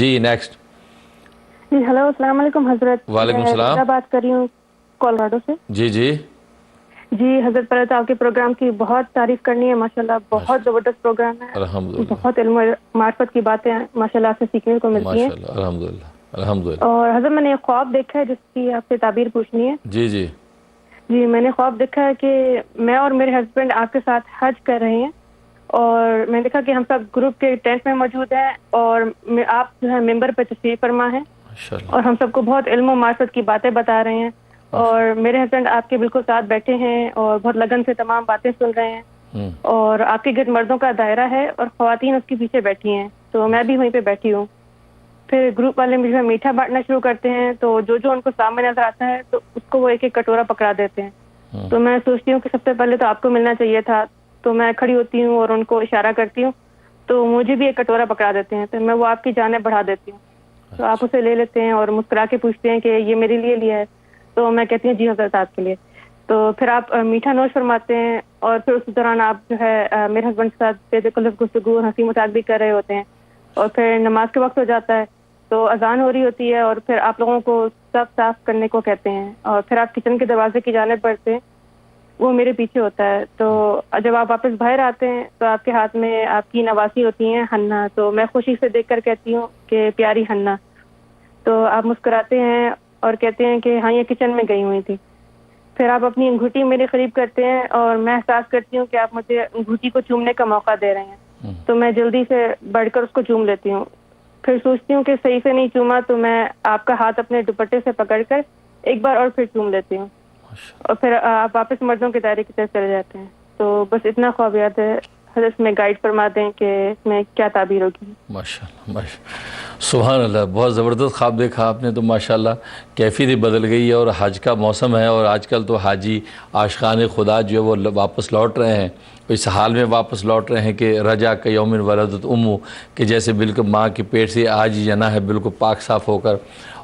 जी next. जी hello, अस्सलाम वालेकुम हजरत। वालेकुम सलाम। मैं बात कर रही हूँ कोलोराडो से। जी जी जी हजरत, पहले तो आपके प्रोग्राम की बहुत तारीफ करनी है। माशाल्लाह बहुत जबरदस्त प्रोग्राम है। अल्हम्दुलिल्लाह बहुत इल्म और मार्फत की बातें माशाल्लाह आपसे सीखने को मिलती हैं। माशाल्लाह अल्हम्दुलिल्लाह अल्हम्दुलिल्लाह। और हजरत, मैंने एक ख्वाब देखा है जिसकी आपसे ताबीर पूछनी है। जी जी जी, मैंने ख्वाब देखा है कि मैं और मेरे हस्बैंड आपके साथ हज कर रहे हैं। और मैंने देखा कि हम सब ग्रुप के टेंट में मौजूद हैं और आप जो है मेंबर पे तशरीफ फरमा है माशाल्लाह और हम सबको बहुत इल्म और मार्फत की बातें बता रहे हैं। और मेरे हस्बैंड आपके बिल्कुल साथ बैठे हैं और बहुत लगन से तमाम बातें सुन रहे हैं। और आपके गिर्द मर्दों का दायरा है और ख्वातीन उसके पीछे बैठी हैं, तो मैं भी वहीं पे बैठी हूँ। फिर ग्रुप वाले मुझे मीठा बांटना शुरू करते हैं, तो जो जो उनको सामने नजर आता है तो उसको वो एक एक कटोरा पकड़ा देते हैं। तो मैं सोचती हूँ कि सबसे पहले तो आपको मिलना चाहिए था। तो मैं खड़ी होती हूँ और उनको इशारा करती हूँ, तो मुझे भी एक कटोरा पकड़ा देते हैं। तो मैं वो आपकी जानेब बढ़ा देती हूँ, तो आप उसे ले लेते हैं और मुस्कुरा के पूछते हैं कि ये मेरे लिए लिया है। तो मैं कहती हूँ जी हजरत आपके लिए। तो फिर आप मीठा नोश फरमाते हैं और फिर उस दौरान आप जो है मेरे हस्बैंड के साथ बेदखल गुफ्तगू और हंसी मजाक भी कर रहे होते हैं। और फिर नमाज के वक्त हो जाता है, तो अजान हो रही होती है और फिर आप लोगों को सब साफ करने को कहते हैं और फिर आप किचन के दरवाजे की जानिब बढ़ते हैं, वो मेरे पीछे होता है। तो जब आप वापस बाहर आते हैं तो आपके हाथ में आपकी नवासी होती है हन्ना। तो मैं खुशी से देखकर कहती हूँ कि प्यारी हन्ना। तो आप मुस्कुराते हैं और कहते हैं कि हाँ, ये किचन में गई हुई थी। फिर आप अपनी अंगूठी मेरे करीब करते हैं और मैं एहसास करती हूँ कि आप मुझे अंगूठी को चूमने का मौका दे रहे हैं। तो मैं जल्दी से बढ़कर उसको चूम लेती हूँ। फिर सोचती हूँ कि सही से नहीं चूमा, तो मैं आपका हाथ अपने दुपट्टे से पकड़कर एक बार और फिर चूम लेती हूँ और फिर आप वापस मर्दों के दायरे की तरफ चले जाते हैं। तो बस इतना ख्वाब याद है हजरत, में गाइड फरमा दें कि इसमें क्या ताबीर होगी। माशाल्लाह माशाल्लाह सुभान अल्लाह, बहुत ज़बरदस्त ख्वाब देखा आपने तो माशाल्लाह। कैफियत ही बदल गई है और हज का मौसम है और आजकल तो हाजी आशिकान खुदा जो है वो वापस लौट रहे हैं। इस हाल में वापस लौट रहे हैं कि रजा के यौमिन वलदत उम्मु, कि जैसे बिल्कुल माँ के पेट से आज ही जना है बिल्कुल पाक साफ़ होकर।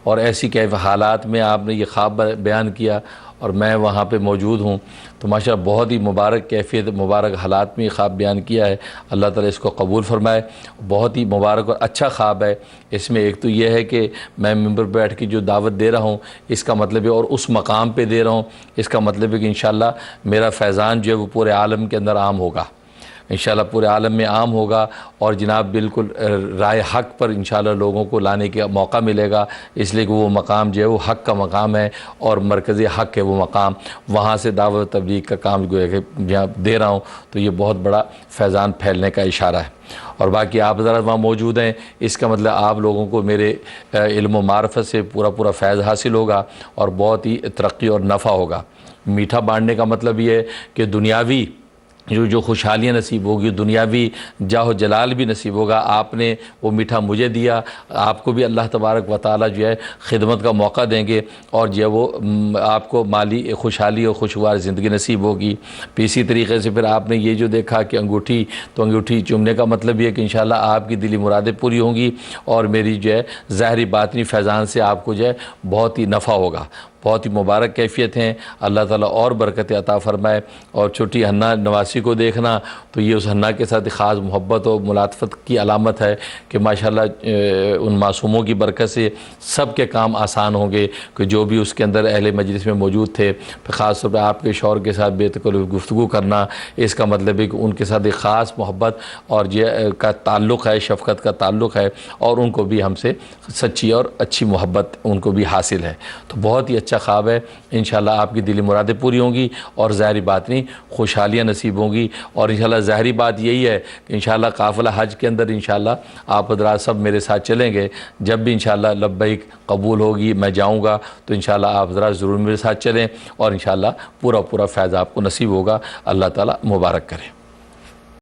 और ऐसी कैफ हालात में आपने ये ख्वाब बयान किया और मैं वहाँ पे मौजूद हूँ, तो माशाल्लाह बहुत ही मुबारक कैफियत मुबारक हालात में ये ख्वाब बयान किया है। अल्लाह ताला इसको कबूल फरमाए। बहुत ही मुबारक और अच्छा ख्वाब है। इसमें एक तो ये है कि मैं मिंबर पर बैठ के जो दावत दे रहा हूँ इसका मतलब है, और उस मकाम पे दे रहा हूँ, इसका मतलब है कि इंशाअल्लाह मेरा फैज़ान जो है वो पूरे आलम के अंदर आम होगा, इंशाअल्लाह पूरे आलम में आम होगा। और जनाब बिल्कुल राय हक़ पर इंशाअल्लाह लोगों को लाने का मौका मिलेगा, इसलिए कि वो मकाम जो है वो हक़ का मकाम है और मरकज़ी हक़ है वो मकाम। वहाँ से दावत तबलीग का काम जो है जहाँ दे रहा हूँ, तो ये बहुत बड़ा फैज़ान फैलने का इशारा है। और बाकी आप ज़रा वहाँ मौजूद हैं, इसका मतलब आप लोगों को मेरे इल्म व मार्फत से पूरा पूरा फैज़ हासिल होगा और बहुत ही तरक्की और नफ़ा होगा। मीठा बांटने का मतलब ये है कि दुनियावी जो खुशहालियाँ नसीब होगी, दुनियावी जाहो जलाल भी नसीब होगा। आपने वो मीठा मुझे दिया, आपको भी अल्लाह तबारक व तआला जो है खिदमत का मौका देंगे और जो है वो आपको माली खुशहाली और खुशगवार ज़िंदगी नसीब होगी। फिर इसी तरीके से फिर आपने ये जो देखा कि अंगूठी, तो अंगूठी चूमने का मतलब ये है कि इंशाअल्लाह आपकी दिली मुरादें पूरी होंगी और मेरी जो है ज़ाहरी बातनी फैज़ान से आपको जो है बहुत ही नफ़ा होगा। बहुत ही मुबारक कैफियत हैं, अल्लाह ताला और बरकत अता फ़रमाए। और छोटी हन्ना नवासी को देखना, तो ये उस हन्ना के साथ ख़ास मोहब्बत और मुलातफ़त की अलामत है कि माशाल्लाह उन मासूमों की बरकत से सब के काम आसान होंगे कि जो भी उसके अंदर अहले मजलिस में मौजूद थे। ख़ास तौर पर आपके शौहर के साथ बेतकल्लुफ़ गुफ्तगू करना, इसका मतलब है कि उनके साथ एक ख़ास मोहब्बत और जो का ताल्लुक़ है, शफ़क़त का ताल्लुक़ है और उनको भी हमसे सच्ची और अच्छी मोहब्बत उनको भी हासिल है। तो बहुत ही अच्छा ख्वाब है। इंशाअल्लाह आपकी दिली मुरादें पूरी होंगी और ज़ाहिरी बात नहीं खुशहालियाँ नसीब होंगी। और इंशाअल्लाह ज़ाहिरी बात यही है कि इंशाअल्लाह काफ़िला हज के अंदर इंशाअल्लाह आप हज़रात सब मेरे साथ चलेंगे। जब भी इंशाअल्लाह लब्बैक कबूल होगी मैं जाऊँगा, तो इंशाअल्लाह आप हज़रात ज़रूर मेरे साथ चलें और इंशाअल्लाह पूरा पूरा फ़ैज़ आपको नसीब होगा। अल्लाह ताला मुबारक करे।